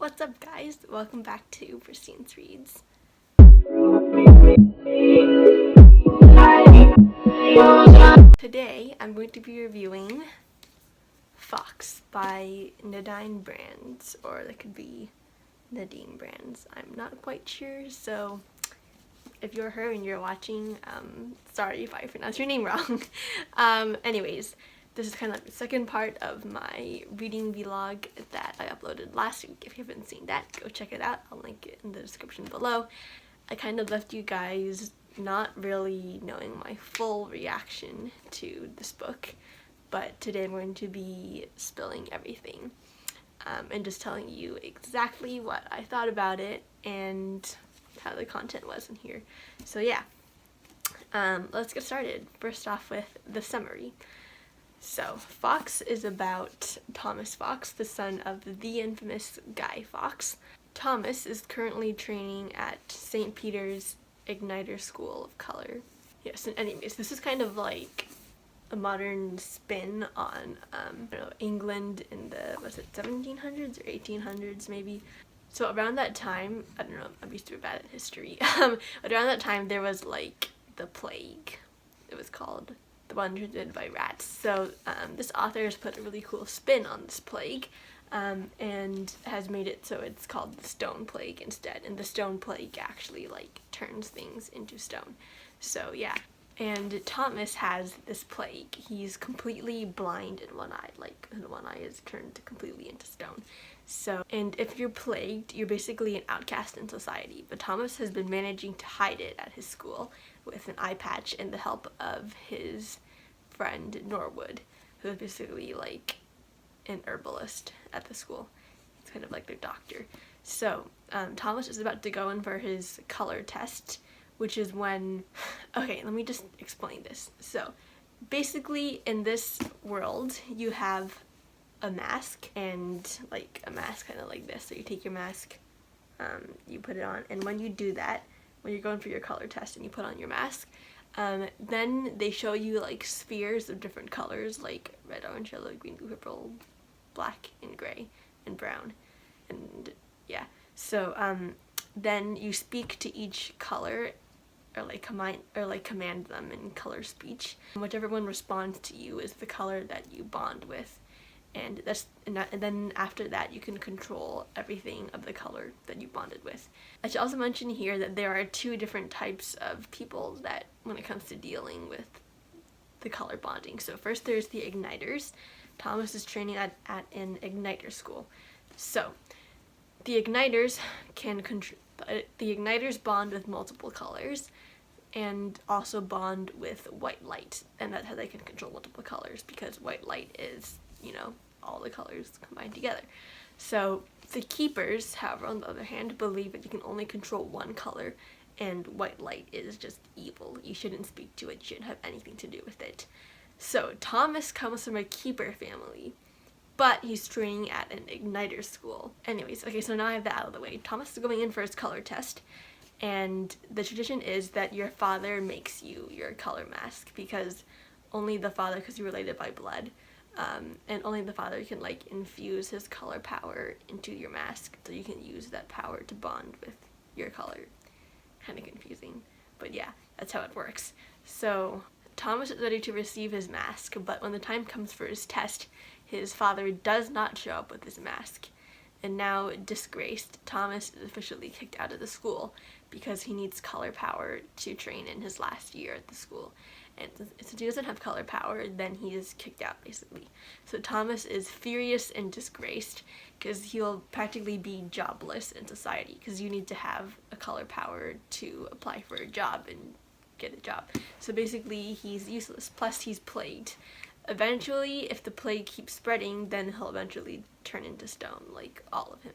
What's up, guys? Welcome back to PristineZReads. Today I'm going to be reviewing Fawkes by Nadine brands, or that could be Nadine brands. I'm not quite sure, so if you're her and you're watching, sorry if I pronounced your name wrong. Anyways, this is kind of like the second part of my reading vlog that I uploaded last week. If you haven't seen that, go check it out. I'll link it in the description below. I kind of left you guys not really knowing my full reaction to this book, but today I'm going to be spilling everything and just telling you exactly what I thought about it and how the content was in here. So yeah, let's get started. First off with the summary. So, Fawkes is about Thomas Fawkes, the son of the infamous Guy Fawkes. Thomas is currently training at St. Peter's Igniter School of Color. Yes, and anyways, this is kind of like a modern spin on England in the, was it 1700s or 1800s maybe? So around that time, I don't know, I'm used to be bad at history, but around that time there was like the plague, it was called. The one transmitted by rats. So this author has put a really cool spin on this plague and has made it so it's called the stone plague instead. And the stone plague actually like turns things into stone. So yeah. And Thomas has this plague. He's completely blind in one eye, like the one eye is turned completely into stone. So, and if you're plagued, you're basically an outcast in society. But Thomas has been managing to hide it at his school with an eye patch and the help of his friend Norwood, who is basically like an herbalist at the school. It's kind of like their doctor. So, Thomas is about to go in for his color test, which is when, okay, let me just explain this. So, basically in this world, you have a mask, and like a mask kind of like this. So you take your mask, you put it on, and when you do that, when you're going for your color test and you put on your mask, then they show you like spheres of different colors, like red, orange, yellow, green, blue, purple, black, and gray, and brown, and yeah. So then you speak to each color, or like command them in color speech. Whichever one responds to you is the color that you bond with. And then after that you can control everything of the color that you bonded with. I should also mention here that there are two different types of people that when it comes to dealing with the color bonding. So first there's the igniters. Thomas is training at an igniter school. So the igniters the igniters bond with multiple colors and also bond with white light, and that's how they can control multiple colors, because white light is, you know, all the colors combined together. So the keepers, however, on the other hand, believe that you can only control one color, and white light is just evil. You shouldn't speak to it, you shouldn't have anything to do with it. So Thomas comes from a keeper family, but he's training at an igniter school. Anyways, okay, so now I have that out of the way. Thomas is going in for his color test, and the tradition is that your father makes you your color mask, because only the father, because you're related by blood, and only the father can like infuse his color power into your mask, so you can use that power to bond with your color. Kind of confusing, but yeah, that's how it works. So Thomas is ready to receive his mask, but when the time comes for his test, his father does not show up with his mask. And now, disgraced, Thomas is officially kicked out of the school because he needs color power to train in his last year at the school. And since he doesn't have color power, then he is kicked out, basically. So Thomas is furious and disgraced because he'll practically be jobless in society, because you need to have a color power to apply for a job and get a job. So basically, he's useless. Plus, he's plagued. Eventually, if the plague keeps spreading, then he'll eventually turn into stone, like all of him.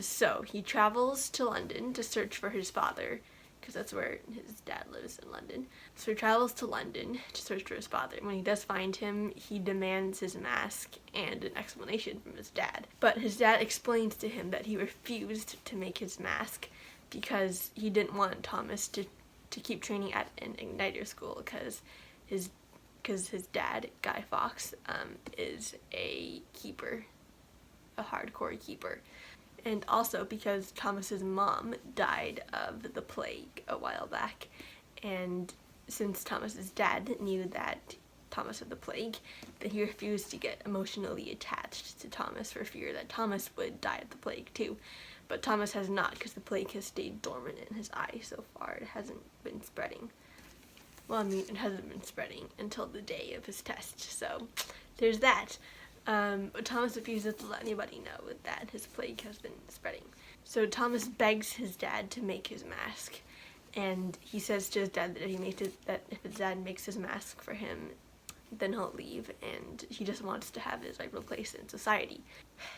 So he travels to London to search for his father, because that's where his dad lives, in London. So he travels to London to search for his father. When he does find him, he demands his mask and an explanation from his dad. But his dad explains to him that he refused to make his mask because he didn't want Thomas to keep training at an igniter school, because his dad, Guy Fawkes, is a keeper a hardcore keeper. And also because Thomas's mom died of the plague a while back, and since Thomas's dad knew that Thomas had the plague, then he refused to get emotionally attached to Thomas for fear that Thomas would die of the plague too. But Thomas has not, because the plague has stayed dormant in his eye so far. It hasn't been spreading. Well, I mean, it hasn't been spreading until the day of his test, so there's that. But Thomas refuses to let anybody know that his plague has been spreading. So Thomas begs his dad to make his mask, and he says to his dad that if his dad makes his mask for him, then he'll leave, and he just wants to have his rightful place in society.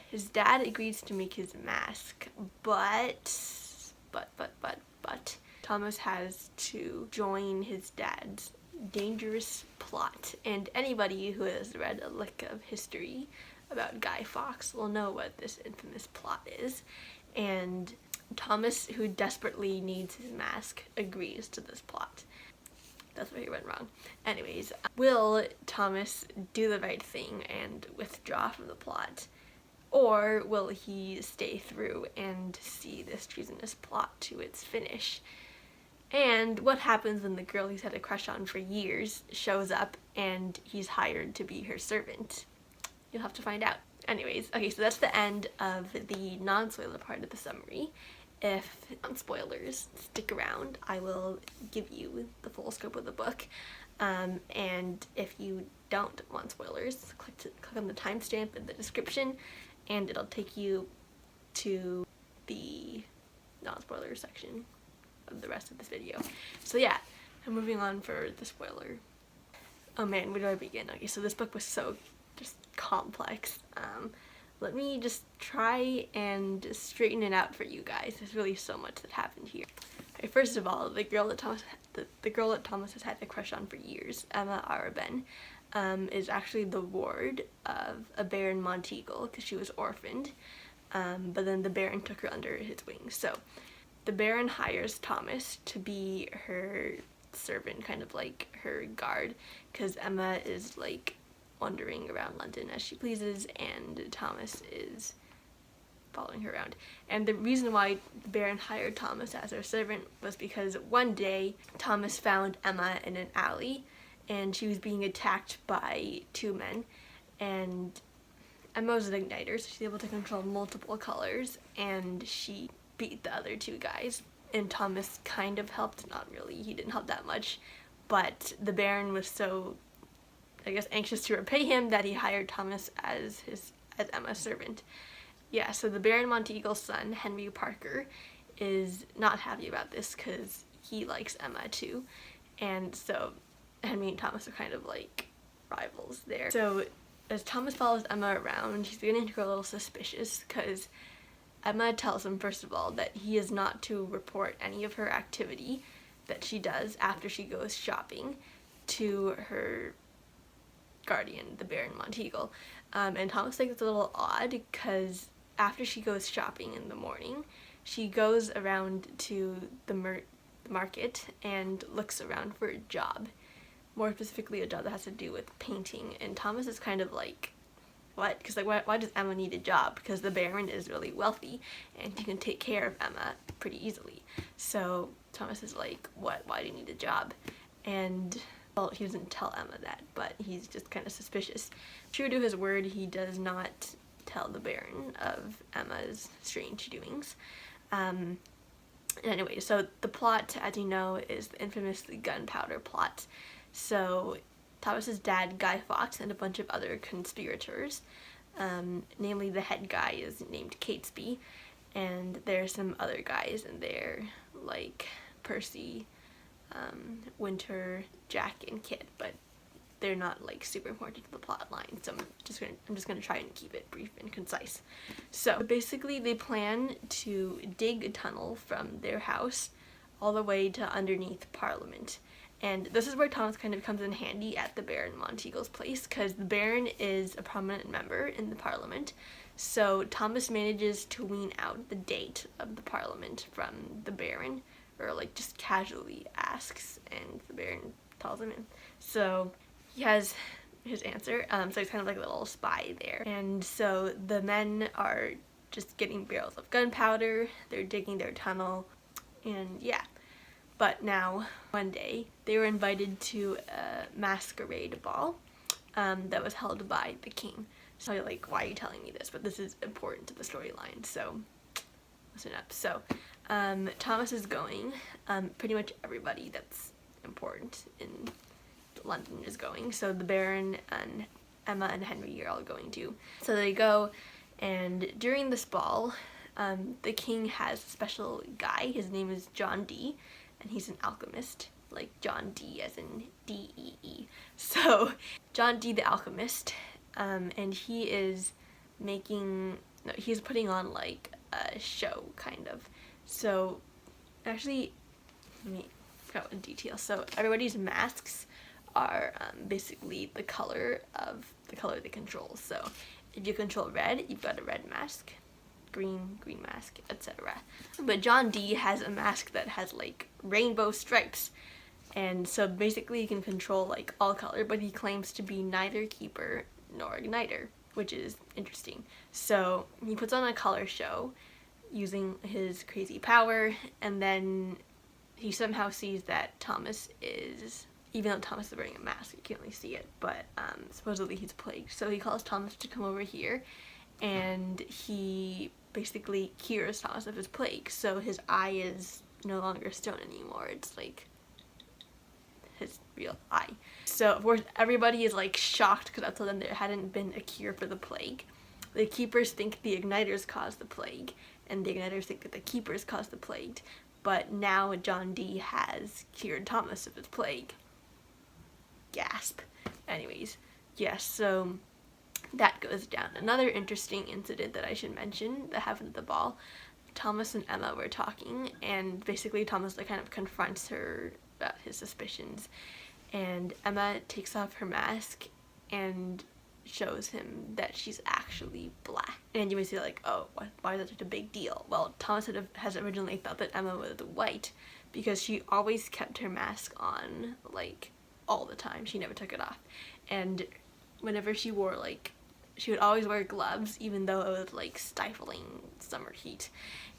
His dad agrees to make his mask, but Thomas has to join his dad's dangerous plot, and anybody who has read a lick of history about Guy Fawkes will know what this infamous plot is, and Thomas, who desperately needs his mask, agrees to this plot. That's where he went wrong. Anyways, will Thomas do the right thing and withdraw from the plot? Or will he stay through and see this treasonous plot to its finish? And what happens when the girl he's had a crush on for years shows up and he's hired to be her servant? You'll have to find out. Anyways, okay, so that's the end of the non-spoiler part of the summary. If non-spoilers, stick around. I will give you the full scope of the book. And if you don't want spoilers, click on the timestamp in the description, and it'll take you to the non-spoiler section of the rest of this video. So yeah, I'm moving on for the spoiler. Oh man, where do I begin? Okay, so this book was so just complex. Let me just try and straighten it out for you guys. There's really so much that happened here. Okay, first of all, the girl that Thomas has had a crush on for years, Emma Arabin, is actually the ward of a Baron Monteagle, because she was orphaned, but then the Baron took her under his wing. So the Baron hires Thomas to be her servant, kind of like her guard, because Emma is like wandering around London as she pleases, and Thomas is following her around. And the reason why the Baron hired Thomas as her servant was because one day Thomas found Emma in an alley, and she was being attacked by two men, and Emma was an igniter, so she's able to control multiple colors, and she beat the other two guys. And Thomas kind of helped, not really, he didn't help that much, but the Baron was so, I guess, anxious to repay him that he hired Thomas as Emma's servant. Yeah, so the Baron Monteagle's son, Henry Parker, is not happy about this because he likes Emma too, and so Henry and Thomas are kind of like rivals there. So as Thomas follows Emma around, he's beginning to grow a little suspicious because Emma tells him, first of all, that he is not to report any of her activity that she does after she goes shopping to her guardian, the Baron Monteagle. And Thomas thinks it's a little odd because after she goes shopping in the morning, she goes around to the market and looks around for a job. More specifically, a job that has to do with painting. And Thomas is kind of like, what? Because like, why does Emma need a job? Because the Baron is really wealthy and he can take care of Emma pretty easily. So Thomas is like, what? Why do you need a job? And well, he doesn't tell Emma that, but he's just kind of suspicious. True to his word, he does not tell the Baron of Emma's strange doings. Anyway, so the plot, as you know, is the infamous gunpowder plot. So Thomas's dad, Guy Fawkes, and a bunch of other conspirators, namely the head guy is named Catesby, and there are some other guys in there, like Percy, Winter, Jack, and Kit, but they're not like super important to the plot line, so I'm just gonna try and keep it brief and concise. So basically they plan to dig a tunnel from their house all the way to underneath Parliament. And this is where Thomas kind of comes in handy at the Baron Monteagle's place, because the Baron is a prominent member in the Parliament. So Thomas manages to wean out the date of the Parliament from the Baron, or like just casually asks, and the Baron tells him in. So he has his answer. So he's kind of like a little spy there. And so the men are just getting barrels of gunpowder, they're digging their tunnel, and yeah. But now, one day, they were invited to a masquerade ball that was held by the king. So you're like, why are you telling me this? But this is important to the storyline, so listen up. So Thomas is going. Pretty much everybody that's important in London is going. So the Baron and Emma and Henry are all going too. So they go, and during this ball, the king has a special guy. His name is John Dee, and he's an alchemist, like John Dee as in D-E-E. So John Dee the alchemist, and he is he's putting on like a show, kind of. So actually, let me forget one detail. So everybody's masks are basically the color they control. So if you control red, you've got a red mask, green mask, etc. But John Dee has a mask that has like rainbow stripes, and so basically you can control like all color, but he claims to be neither keeper nor igniter, which is interesting. So he puts on a color show using his crazy power, and then he somehow sees that Thomas is, even though Thomas is wearing a mask, you can't really see it, but supposedly he's plagued. So he calls Thomas to come over here, and he basically cures Thomas of his plague. So his eye is no longer stone anymore. It's like his real eye. So of course everybody is like shocked because up till then there hadn't been a cure for the plague. The keepers think the igniters caused the plague, and the igniters think that the keepers caused the plague. But now John Dee has cured Thomas of his plague. Gasp. Anyways, yes, so that goes down. Another interesting incident that I should mention that happened at the ball. Thomas and Emma were talking, and basically Thomas like kind of confronts her about his suspicions, and Emma takes off her mask and shows him that she's actually black. And you may say like, oh, why is that such a big deal? Well, Thomas has originally thought that Emma was white because she always kept her mask on like all the time. She never took it off, and whenever she wore like, she would always wear gloves even though it was like stifling summer heat,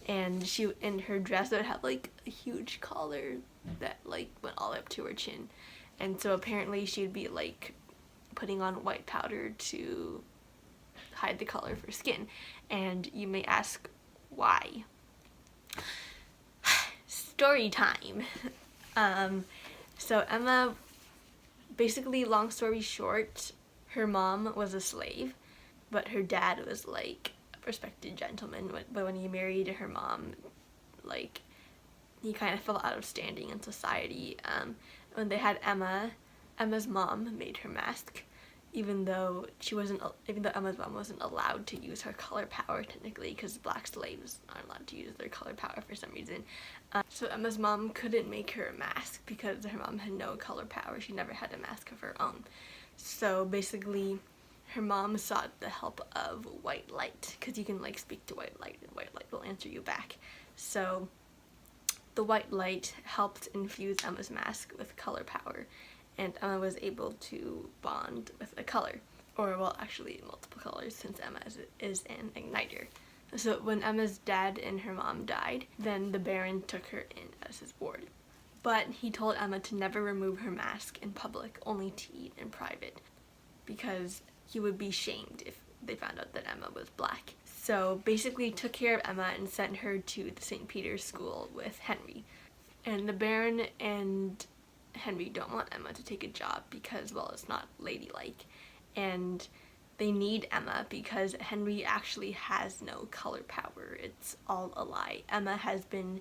and she, in her dress, would have like a huge collar that like went all up to her chin, and so apparently she'd be like putting on white powder to hide the color of her skin. And you may ask why. Story time. So Emma, basically, long story short, her mom was a slave, but her dad was like a respected gentleman. But when he married her mom, like, he kind of fell out of standing in society. When they had Emma's mom made her mask, even though Emma's mom wasn't allowed to use her color power technically, because black slaves aren't allowed to use their color power for some reason. So Emma's mom couldn't make her a mask because her mom had no color power. She never had a mask of her own. So basically, her mom sought the help of white light, because you can like speak to white light and white light will answer you back. So the white light helped infuse Emma's mask with color power, and Emma was able to bond with a color, or well, actually multiple colors, since Emma is an igniter. So when Emma's dad and her mom died, then the Baron took her in as his ward. But he told Emma to never remove her mask in public, only to eat in private, because he would be shamed if they found out that Emma was black. So basically he took care of Emma and sent her to the St. Peter's School with Henry. And the Baron and Henry don't want Emma to take a job because, well, it's not ladylike, and they need Emma because Henry actually has no color power. It's all a lie. Emma has been,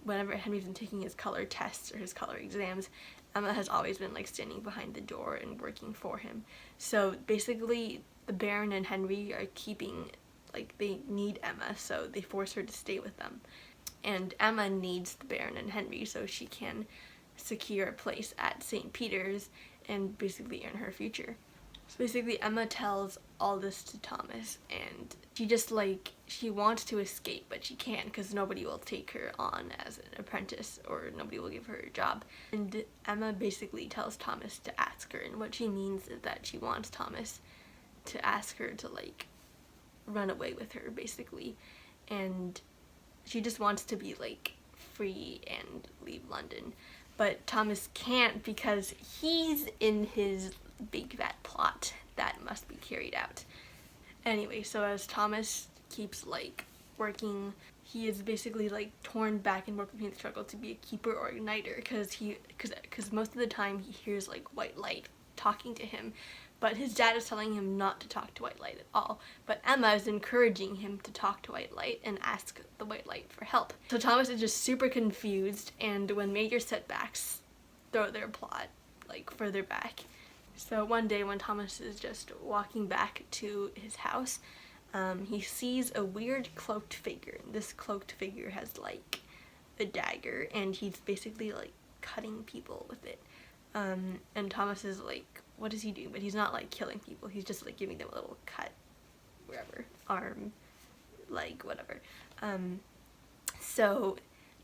whenever Henry's been taking his color tests or his color exams, Emma has always been like standing behind the door and working for him. So basically the Baron and Henry are keeping, like, they need Emma, so they force her to stay with them. And Emma needs the Baron and Henry so she can secure a place at St. Peter's and basically earn her future. So basically Emma tells all this to Thomas, and she wants to escape, but she can't because nobody will take her on as an apprentice, or nobody will give her a job. And Emma basically tells Thomas to ask her, and what she means is that she wants Thomas to ask her to like run away with her basically, and she just wants to be like free and leave London. But Thomas can't because he's in his big fat plot that must be carried out. Anyway, so as Thomas keeps like working, he is basically like torn back and forth between the struggle to be a keeper or igniter, because most of the time he hears like white light talking to him, but his dad is telling him not to talk to white light at all. But Emma is encouraging him to talk to white light and ask the white light for help. So Thomas is just super confused, and when major setbacks throw their plot like further back. So one day when Thomas is just walking back to his house, he sees a weird cloaked figure. This cloaked figure has like a dagger, and he's basically like cutting people with it. And Thomas is like, what is he doing? But he's not like killing people, he's just like giving them a little cut wherever, arm, leg, whatever. So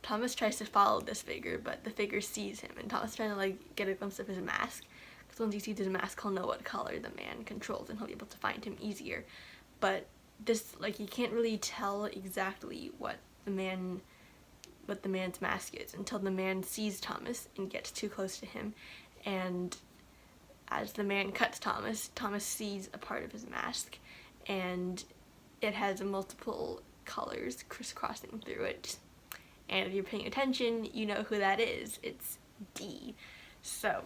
Thomas tries to follow this figure, but the figure sees him, and Thomas is trying to like get a glimpse of his mask, because once he sees his mask he'll know what color the man controls and he'll be able to find him easier. But this, like, you can't really tell exactly what the man's mask is until the man sees Thomas and gets too close to him, and as the man cuts Thomas, Thomas sees a part of his mask, and it has multiple colors crisscrossing through it. And if you're paying attention, you know who that is. It's D. So,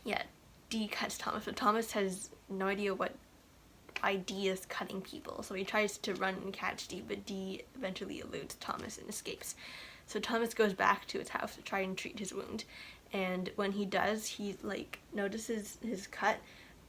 yeah, D cuts Thomas, but Thomas has no idea what D is cutting people. So he tries to run and catch D, but D eventually eludes Thomas and escapes. So Thomas goes back to his house to try and treat his wound. And when he does, he like notices his cut,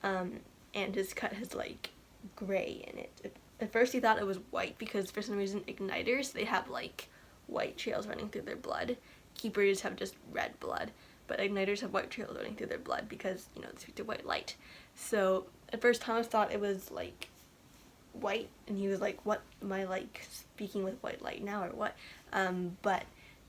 and his cut has like gray in it. At first he thought it was white because for some reason igniters, they have like white trails running through their blood. Keepers have just red blood, but igniters have white trails running through their blood because, you know, they speak to white light. So at first Thomas thought it was like white, and he was like, what, am I like speaking with white light now or what? But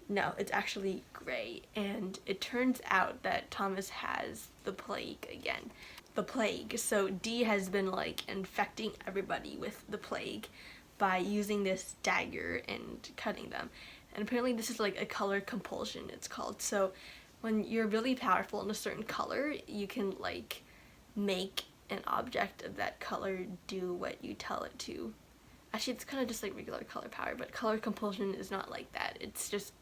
no, it's actually gray, and it turns out that Thomas has the plague again. The plague. So D has been like infecting everybody with the plague by using this dagger and cutting them. And apparently this is like a color compulsion, it's called. So when you're really powerful in a certain color, you can like make an object of that color do what you tell it to. Actually, it's kind of just like regular color power, but color compulsion is not like that. It's just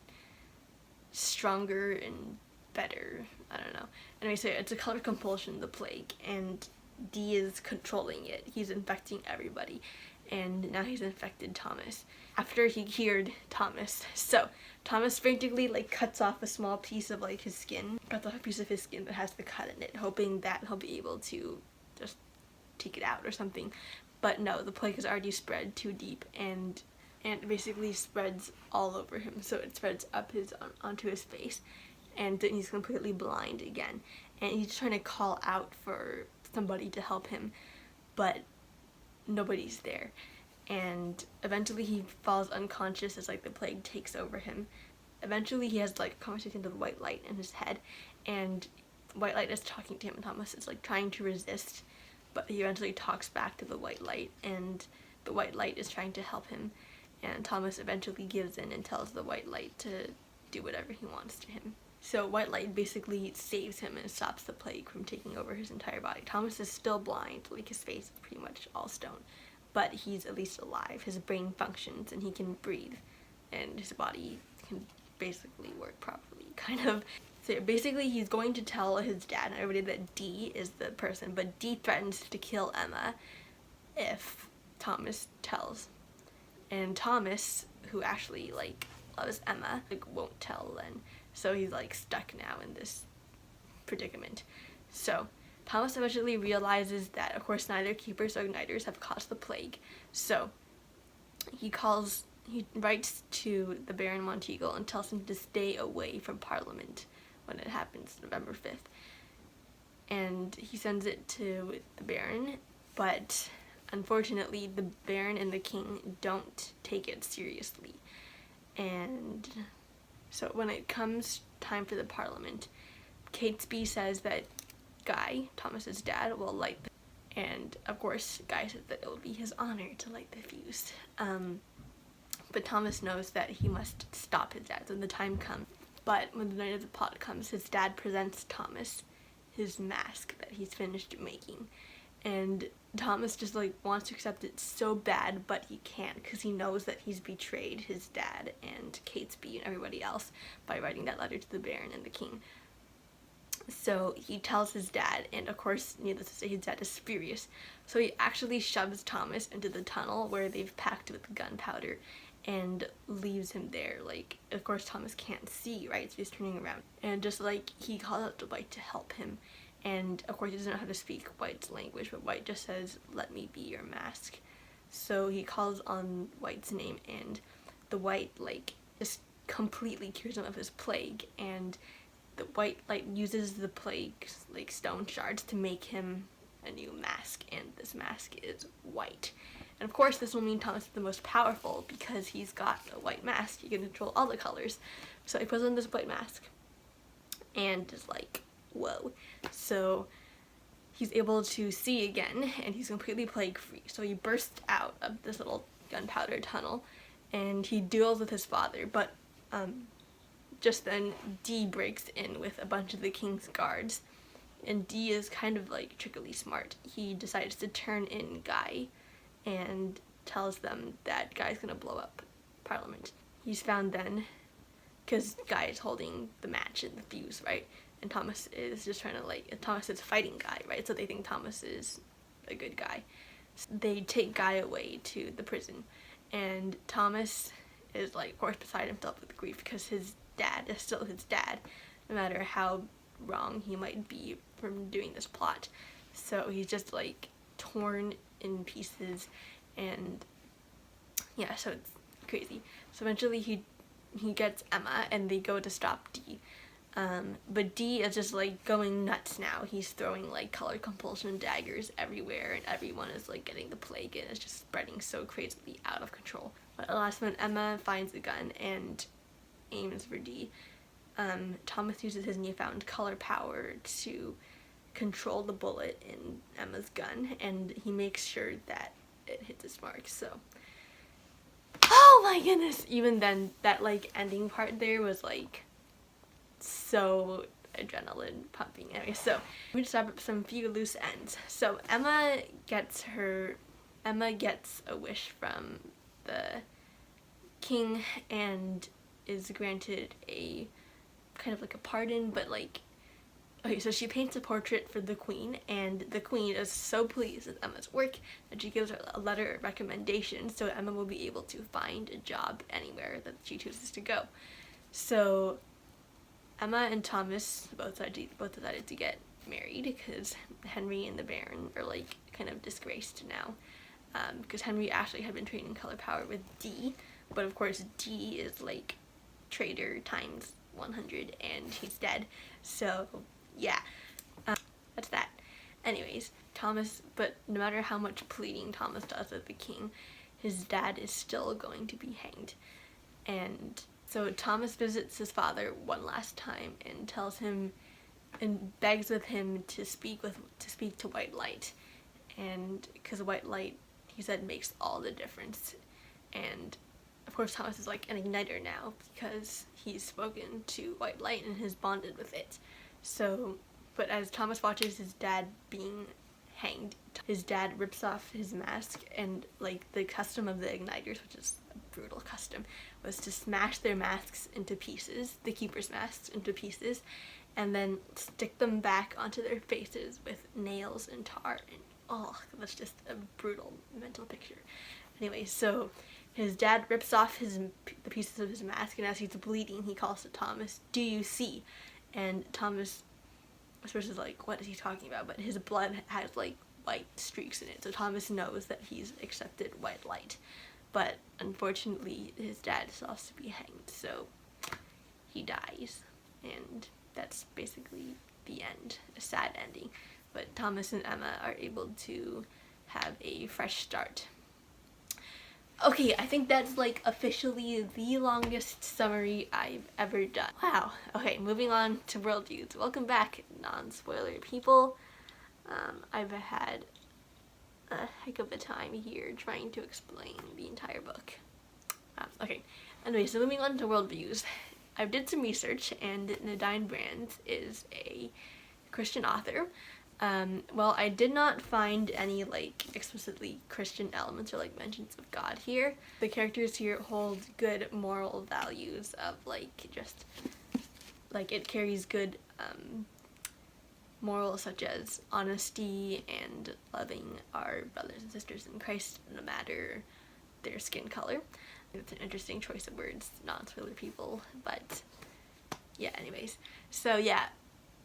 stronger and better. I don't know. Anyway, so it's a color compulsion, the plague, and D is controlling it. He's infecting everybody, and now he's infected Thomas after he cured Thomas. So Thomas frantically like cuts off a small piece of like his skin, cuts off a piece of his skin that has the cut in it, hoping that he'll be able to just take it out or something. But no, the plague has already spread too deep, and it basically spreads all over him. So it spreads up onto his face, and then he's completely blind again. And he's trying to call out for somebody to help him, but nobody's there. And eventually he falls unconscious as like the plague takes over him. Eventually he has like a conversation with white light in his head, and white light is talking to him, and Thomas is like trying to resist, but he eventually talks back to the white light, and the white light is trying to help him. And Thomas eventually gives in and tells the white light to do whatever he wants to him. So white light basically saves him and stops the plague from taking over his entire body. Thomas is still blind, like his face is pretty much all stone, but he's at least alive. His brain functions and he can breathe, and his body can basically work properly, kind of. So basically he's going to tell his dad and everybody that D is the person, but D threatens to kill Emma if Thomas tells. And Thomas, who actually like loves Emma, like won't tell then. So he's like stuck now in this predicament. So Thomas eventually realizes that of course neither keepers or igniters have caused the plague. So he writes to the Baron Monteagle and tells him to stay away from Parliament when it happens November 5th. and he sends it to the Baron, but unfortunately the Baron and the King don't take it seriously. And so when it comes time for the Parliament, Catesby says that Guy, Thomas's dad, will light the, and of course Guy says that it will be his honor to light the fuse. But Thomas knows that he must stop his dad when the time comes. But when the night of the plot comes, his dad presents Thomas his mask that he's finished making, and Thomas just like wants to accept it so bad, but he can't, because he knows that he's betrayed his dad and Catesby and everybody else by writing that letter to the Baron and the King. So he tells his dad, and of course, needless to say, his dad is furious. So he actually shoves Thomas into the tunnel where they've packed with gunpowder and leaves him there. Like, of course Thomas can't see, right? So he's turning around, and just like he calls out to White to help him, and of course he doesn't know how to speak White's language, but White just says, "Let me be your mask." So he calls on White's name, and the White like just completely cures him of his plague, and the White like uses the plague like stone shards to make him a new mask, and this mask is white. And of course this will mean Thomas is the most powerful because he's got a white mask. He can control all the colors. So he puts on this white mask and is like, whoa. So he's able to see again, and he's completely plague free. So he bursts out of this little gunpowder tunnel and he duels with his father, but just then Dee breaks in with a bunch of the King's guards, and Dee is kind of like trickily smart. He decides to turn in Guy and tells them that Guy's gonna blow up Parliament. He's found then because Guy is holding the match and the fuse, right? And Thomas is just trying to like, Thomas is fighting Guy, right? So they think Thomas is a good guy. So they take Guy away to the prison, and Thomas is like, of course, beside himself with grief because his dad is still his dad, no matter how wrong he might be from doing this plot. So he's just like torn in pieces, and yeah, so it's crazy. So eventually he gets Emma and they go to stop Dee. But Dee is just like going nuts now. He's throwing like color compulsion daggers everywhere, and everyone is like getting the plague, and it's just spreading so crazily out of control. But at the last minute, Emma finds the gun and aims for Dee. Thomas uses his newfound color power to control the bullet in Emma's gun, and he makes sure that it hits its mark. So, oh my goodness, even then that like ending part there was like so adrenaline pumping. Anyway, so we just wrap up some few loose ends. So Emma gets a wish from the King and is granted a kind of like a pardon, but like, okay, so she paints a portrait for the Queen, and the Queen is so pleased with Emma's work that she gives her a letter of recommendation, so Emma will be able to find a job anywhere that she chooses to go. So Emma and Thomas both decided to get married because Henry and the Baron are like kind of disgraced now, because Henry actually had been training color power with Dee, but of course Dee is like traitor times 100 and he's dead. So yeah, that's that. Anyways, Thomas, but no matter how much pleading Thomas does with the King, his dad is still going to be hanged. And so Thomas visits his father one last time and tells him and begs with him to speak to White Light, and because White Light, he said, makes all the difference. And of course Thomas is like an igniter now because he's spoken to White Light and has bonded with it. So, but as Thomas watches his dad being hanged, his dad rips off his mask, and like the custom of the igniters, which is a brutal custom, was to smash their masks into pieces, the keepers' masks into pieces, and then stick them back onto their faces with nails and tar, and oh, that's just a brutal mental picture. Anyway, so his dad rips off the pieces of his mask, and as he's bleeding, he calls to Thomas, "Do you see?" And Thomas, at first, is like, what is he talking about? But his blood has like white streaks in it, so Thomas knows that he's accepted White Light. But unfortunately, his dad still has to be hanged, so he dies. And that's basically the end, a sad ending. But Thomas and Emma are able to have a fresh start. Okay, I think that's like officially the longest summary I've ever done. Wow. Okay, moving on to worldviews. Welcome back, non-spoiler people. I've had a heck of a time here trying to explain the entire book. Okay, anyway, so moving on to worldviews. I did some research, and Nadine Brands is a Christian author. Well, I did not find any like explicitly Christian elements or like mentions of God here. The characters here hold good moral values of like just like it carries good morals such as honesty and loving our brothers and sisters in Christ no matter their skin color. It's an interesting choice of words, non-spoiler people, but yeah, anyways. So yeah,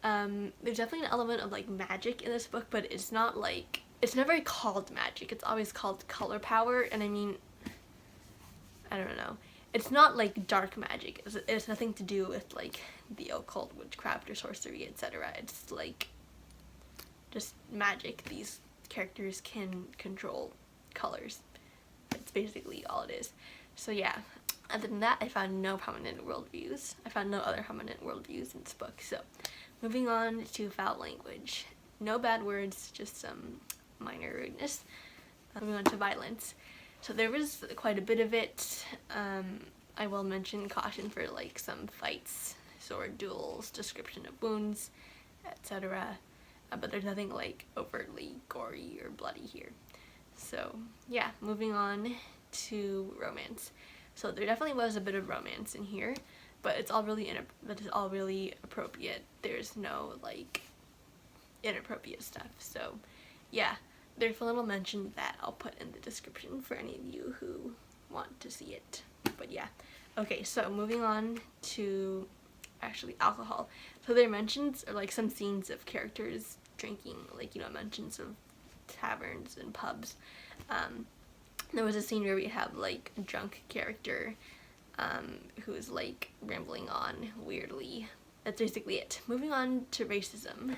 there's definitely an element of like magic in this book, but it's not like, it's never called magic, it's always called color power, and I mean, I don't know. It's not like dark magic, it's nothing to do with like the occult, witchcraft, or sorcery, etc. It's like just magic. These characters can control colors. That's basically all it is. So yeah, other than that, I found no prominent worldviews. I found no other prominent worldviews in this book. So moving on to foul language. No bad words, just some minor rudeness. Moving on to violence. So there was quite a bit of it. I will mention caution for like some fights, sword duels, description of wounds, etc. But there's nothing like overtly gory or bloody here. So yeah, moving on to romance. So there definitely was a bit of romance in here, but it's all really appropriate. There's no like inappropriate stuff. So yeah, there's a little mention that I'll put in the description for any of you who want to see it. But yeah, okay, so moving on to actually alcohol. So there are mentions or like some scenes of characters drinking, like, you know, mentions of taverns and pubs. There was a scene where we have like a drunk character who's like rambling on weirdly. That's basically it. Moving on to racism.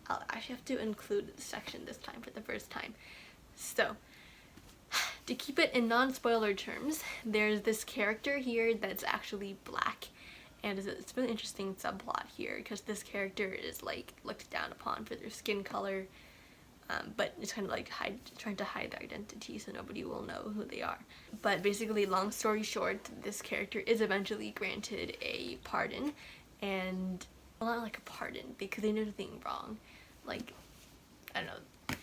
I'll actually have to include the section this time for the first time. So, to keep it in non-spoiler terms, there's this character here that's actually black, and it's a really interesting subplot here because this character is like looked down upon for their skin color, but it's kind of like trying to hide their identity so nobody will know who they are. But basically, long story short, this character is eventually granted a pardon, and well, not like a pardon because they did nothing wrong. Like, I don't know.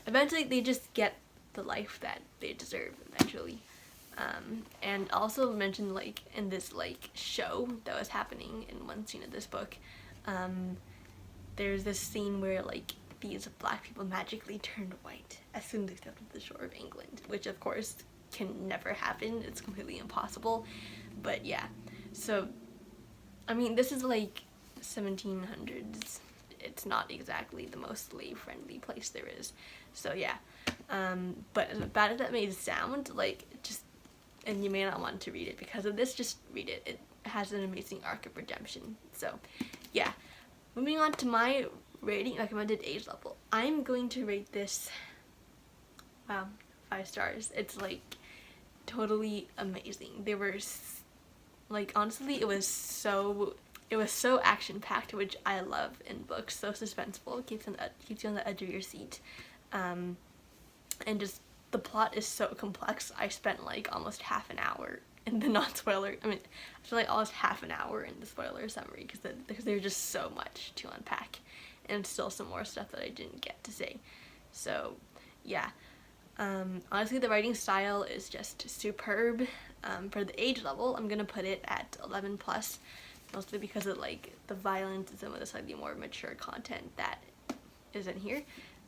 Eventually, they just get the life that they deserve eventually. And also mentioned like in this like show that was happening in one scene of this book, there's this scene where like these black people magically turned white as soon as they stepped to the shore of England, which of course can never happen. It's completely impossible. But yeah, so I mean, this is like 1700s. It's not exactly the most slave-friendly place there is. So yeah, but as bad as that may sound, like, just, and you may not want to read it because of this, just read it. It has an amazing arc of redemption. So yeah, moving on to my rating, recommended age level. I'm going to rate this, wow, 5 stars. It's like totally amazing. They were like, honestly, it was so action-packed, which I love in books. So suspenseful, keeps you on the edge of your seat, and just the plot is so complex. I spent like almost half an hour in the non-spoiler. I spent like almost half an hour in the spoiler summary because there's just so much to unpack, and still some more stuff that I didn't get to say. So yeah, honestly, the writing style is just superb. For the age level, I'm gonna put it at 11+. Mostly because of like the violence and some of the slightly more mature content that is in here.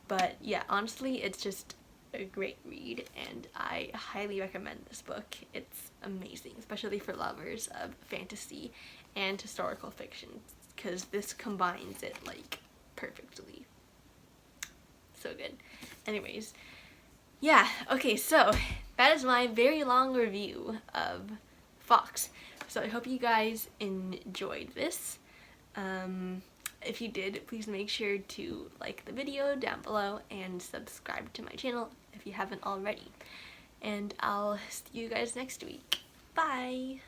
But yeah, honestly, it's just a great read, and I highly recommend this book. It's amazing, especially for lovers of fantasy and historical fiction, because this combines it like perfectly. So good. Anyways, yeah, okay, so that is my very long review of Fawkes. So I hope you guys enjoyed this. If you did, please make sure to like the video down below and subscribe to my channel if you haven't already. And I'll see you guys next week. Bye!